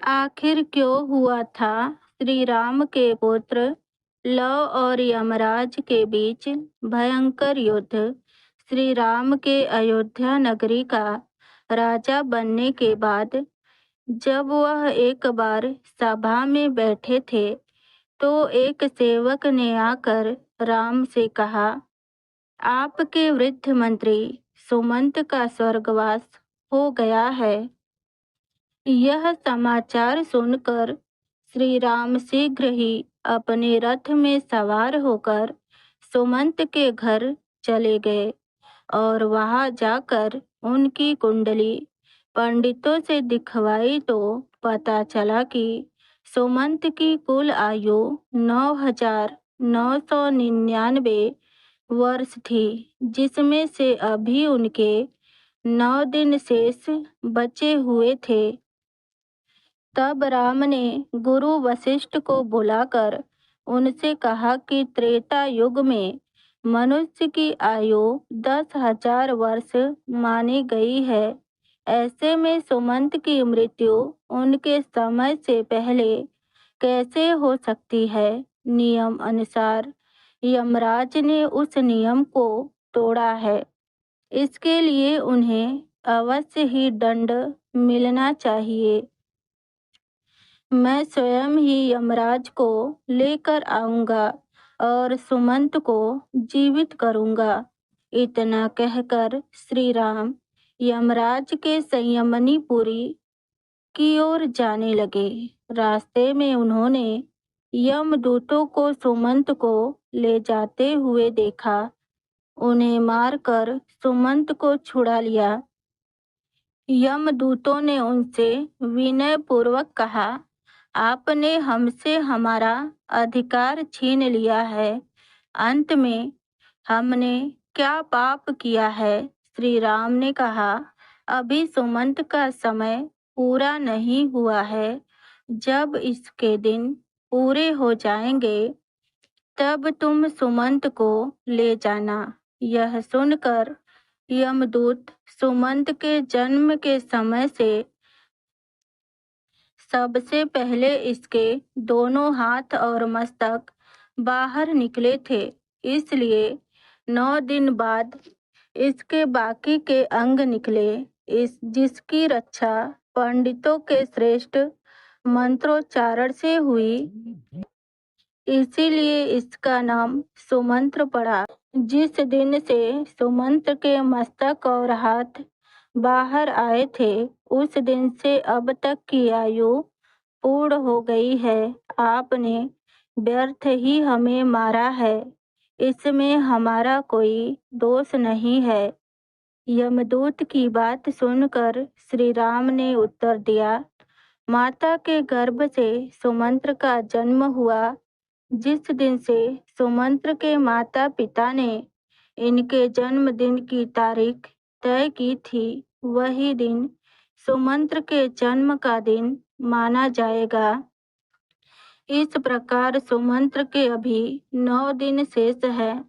आखिर क्यों हुआ था श्री राम के पुत्र लव और यमराज के बीच भयंकर युद्ध। श्री राम के अयोध्या नगरी का राजा बनने के बाद जब वह एक बार सभा में बैठे थे तो एक सेवक ने आकर राम से कहा, आपके वृद्ध मंत्री सुमंत का स्वर्गवास हो गया है। यह समाचार सुनकर श्री राम शीघ्र ही अपने रथ में सवार होकर सुमंत के घर चले गए और वहां जाकर उनकी कुंडली पंडितों से दिखवाई तो पता चला कि सुमंत की कुल आयु 9,999 वर्ष थी, जिसमें से अभी उनके 9 दिन शेष बचे हुए थे। तब राम ने गुरु वशिष्ठ को बुलाकर उनसे कहा कि त्रेता युग में मनुष्य की आयु 10,000 वर्ष मानी गई है। ऐसे में सुमंत की मृत्यु उनके समय से पहले कैसे हो सकती है। नियम अनुसार यमराज ने उस नियम को तोड़ा है, इसके लिए उन्हें अवश्य ही दंड मिलना चाहिए। मैं स्वयं ही यमराज को लेकर आऊंगा और सुमंत को जीवित करूंगा। इतना कहकर श्री राम यमराज के संयमनीपुरी की ओर जाने लगे। रास्ते में उन्होंने यमदूतों को सुमंत को ले जाते हुए देखा। उन्हें मारकर सुमंत को छुड़ा लिया। यमदूतों ने उनसे विनय पूर्वक कहा, आपने हमसे हमारा अधिकार छीन लिया है। अंत में हमने क्या पाप किया है। श्री राम ने कहा, अभी सुमंत का समय पूरा नहीं हुआ है। जब इसके दिन पूरे हो जाएंगे तब तुम सुमंत को ले जाना। यह सुनकर यमदूत सुमंत के जन्म के समय से सबसे पहले इसके दोनों हाथ और मस्तक बाहर निकले थे, इसलिए 9 दिन बाद इसके बाकी के अंग निकले। जिसकी रक्षा पंडितों के श्रेष्ठ मंत्रोच्चारण से हुई, इसीलिए इसका नाम सुमंत्र पड़ा। जिस दिन से सुमंत के मस्तक और हाथ बाहर आए थे, उस दिन से अब तक की आयु पूर्ण हो गई है। आपने व्यर्थ ही हमें मारा है, इसमें हमारा कोई दोष नहीं है। यमदूत की बात सुनकर श्री राम ने उत्तर दिया, माता के गर्भ से सुमंत्र का जन्म हुआ। जिस दिन से सुमंत्र के माता पिता ने इनके जन्मदिन की तारीख तय की थी, वही दिन सुमंत्र के जन्म का दिन माना जाएगा। इस प्रकार सुमंत्र के अभी 9 दिन शेष है।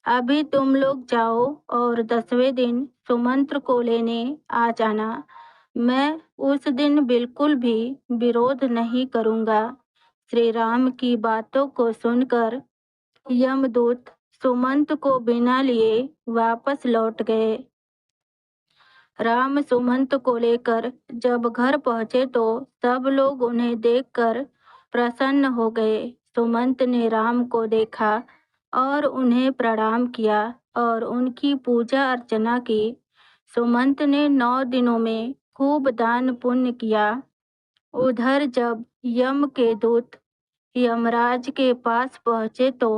अभी तुम लोग जाओ और 10वें दिन सुमंत्र को लेने आ जाना। मैं उस दिन बिल्कुल भी विरोध नहीं करूंगा। श्री राम की बातों को सुनकर यमदूत सुमंत को बिना लिए वापस लौट गए। राम सुमंत को लेकर जब घर पहुंचे तो सब लोग उन्हें देखकर प्रसन्न हो गए। सुमंत ने राम को देखा और उन्हें प्रणाम किया और उनकी पूजा अर्चना की। सुमंत ने 9 दिनों में खूब दान पुण्य किया। उधर जब यम के दूत यमराज के पास पहुंचे तो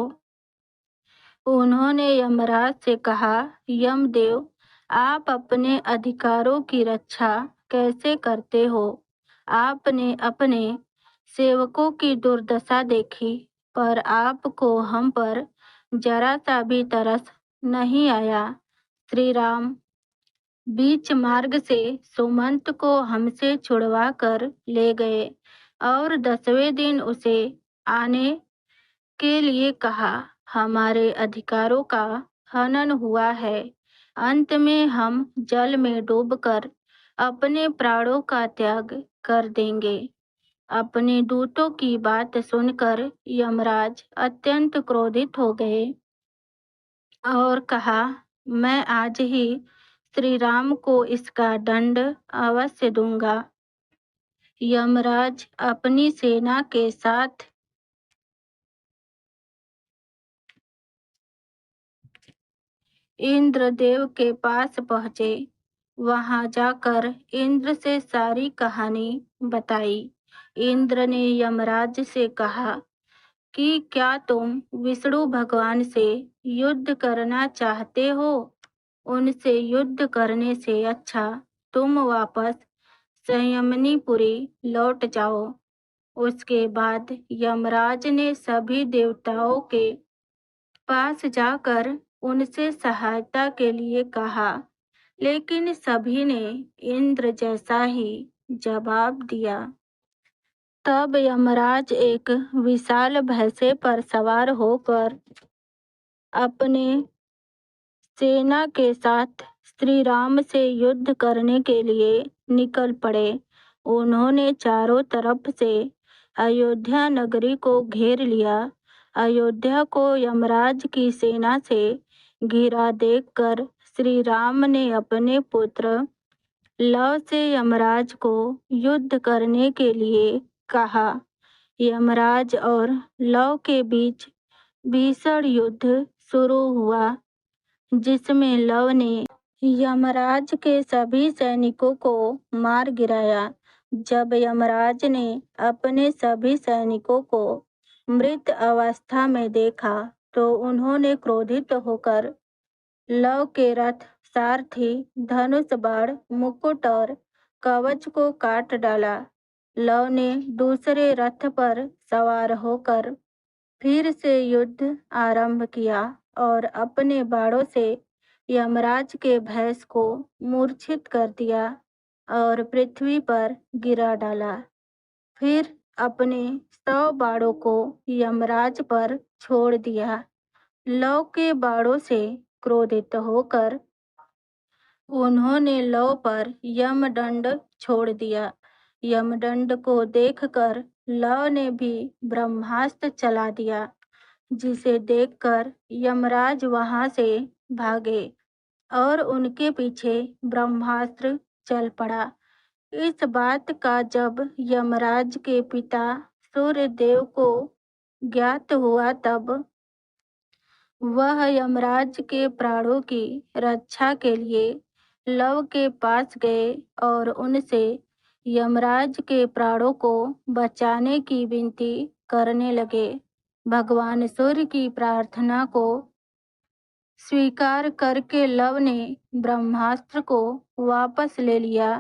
उन्होंने यमराज से कहा, यमदेव, आप अपने अधिकारों की रक्षा कैसे करते हो। आपने अपने सेवकों की दुर्दशा देखी, पर आपको हम पर जरा सा भी तरस नहीं आया। श्री राम बीच मार्ग से सुमंत को हमसे छुड़वा कर ले गए और 10वें दिन उसे आने के लिए कहा। हमारे अधिकारों का हनन हुआ है। अंत में हम जल में डूबकर अपने प्राणों का त्याग कर देंगे। अपने दूतों की बात सुनकर यमराज अत्यंत क्रोधित हो गए और कहा, मैं आज ही श्री राम को इसका दंड अवश्य दूंगा। यमराज अपनी सेना के साथ इंद्रदेव के पास पहुंचे। वहां जाकर इंद्र से सारी कहानी बताई। इंद्र ने यमराज से कहा कि क्या तुम विष्णु भगवान से युद्ध करना चाहते हो? उनसे युद्ध करने से अच्छा तुम वापस संयमनीपुरी लौट जाओ। उसके बाद यमराज ने सभी देवताओं के पास जाकर उनसे सहायता के लिए कहा, लेकिन सभी ने इंद्र जैसा ही जवाब दिया। तब यमराज एक विशाल भैंसे पर सवार होकर अपने सेना के साथ श्री राम से युद्ध करने के लिए निकल पड़े। उन्होंने चारों तरफ से अयोध्या नगरी को घेर लिया। अयोध्या को यमराज की सेना से घिरा देखकर श्री राम ने अपने पुत्र लव से यमराज को युद्ध करने के लिए कहा। यमराज और लव के बीच भीषण युद्ध शुरू हुआ, जिसमें लव ने यमराज के सभी सैनिकों को मार गिराया। जब यमराज ने अपने सभी सैनिकों को मृत अवस्था में देखा तो उन्होंने क्रोधित होकर लव के रथ, सारथी, धनुष, बाण, मुकुट और कवच को काट डाला। लव ने दूसरे रथ पर सवार होकर फिर से युद्ध आरंभ किया और अपने बाणों से यमराज के भैंस को मूर्छित कर दिया और पृथ्वी पर गिरा डाला। फिर अपने 100 बाणों को यमराज पर छोड़ दिया। लव के बाणों से क्रोधित होकर उन्होंने लव पर यमदंड छोड़ दिया। यमदंड को देखकर लव ने भी ब्रह्मास्त्र चला दिया, जिसे देखकर यमराज वहां से भागे और उनके पीछे ब्रह्मास्त्र चल पड़ा। इस बात का जब यमराज के पिता सूर्यदेव को ज्ञात हुआ तब वह यमराज के प्राणों की रक्षा के लिए लव के पास गए और उनसे यमराज के प्राणों को बचाने की विनती करने लगे। भगवान सूर्य की प्रार्थना को स्वीकार करके लव ने ब्रह्मास्त्र को वापस ले लिया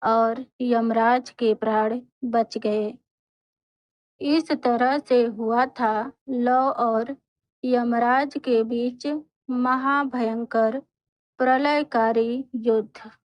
और यमराज के प्राण बच गए। इस तरह से हुआ था लव और यमराज के बीच महाभयंकर प्रलयकारी युद्ध।